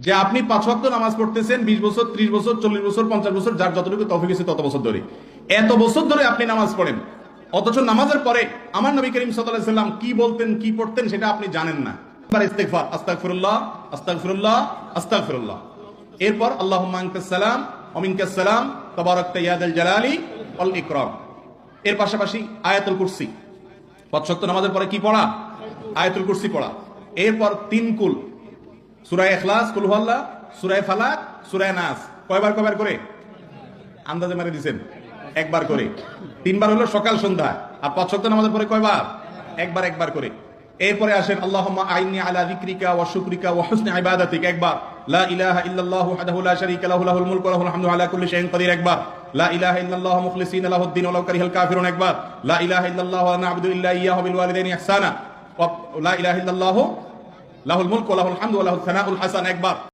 যে আপনি 5 ওয়াক্ত নামাজ পড়তেছেন 20 বছর, 30 বছর, 40 বছর, 50 বছর, যার যতটুকু তৌফিক আছে তত বছর ধরে, এত বছর ধরে আপনি নামাজ পড়েন, অথচ নামাজের পরে আমার নবী করিম সাল্লাল্লাহু আলাইহি সাল্লাম কি বলতেন, কি পড়তেন সেটা আপনি জানেন না। এবার ইস্তিগফার, আস্তাগফিরুল্লাহ, আস্তাগফিরুল্লাহ, আস্তাগফিরুল্লাহ। এরপর আল্লাহুম্মা আনতাস সালাম ওয়া মিনকাস সালাম তাবারাকতা ইয়া যাল জালালি ওয়াল ইকরাম। এর পাশাপাশি আয়াতুল কুরসি, 5 ওয়াক্ত নামাজের পরে কি পড়া? আয়াতুল কুরসি পড়া। এরপর 3 কুল, সূরা ইখলাস, কুল হুয়াল্লাহ, সূরা ফালাক, সূরা নাস। কয়বার কয়বার করে? আন্দাজে মেরে দিবেন, একবার করে। 3 বার হলো সকাল সন্ধ্যা। আর 5 ওয়াক্ত নামাজের পরে কয়বার? একবার একবার করে। এরপরে আসেন আল্লাহুম্মা আইন্নি আলা যিকরিকা ওয়া শুকরিকা ওয়া হুসনি ইবাদাতিক, একবার। লা ইলাহা ইল্লাল্লাহু ওয়াহদাহু লা শারীকা লাহু লাহুল মুলকু ওয়া লাহুল হামদু আলা কুল্লি শাইইন কাদির, একবার। লা ইলাহা ইল্লাল্লাহু মুখলিসিনা লাহুদ-দ্বীন ওয়ালাউ কারিহাল কাফিরুন, একবার। লা ইলাহা ইল্লাল্লাহু ওয়া লা না'বুদু ইল্লা ইয়্যাহু বিল ওয়ালিদাইনি ইহসানা, লা ইলাহা ইল্লাল্লাহু লাহুল মুলকু ওয়া লাহুল হামদু ওয়া লাহুস সানাউল হাসান, একবার।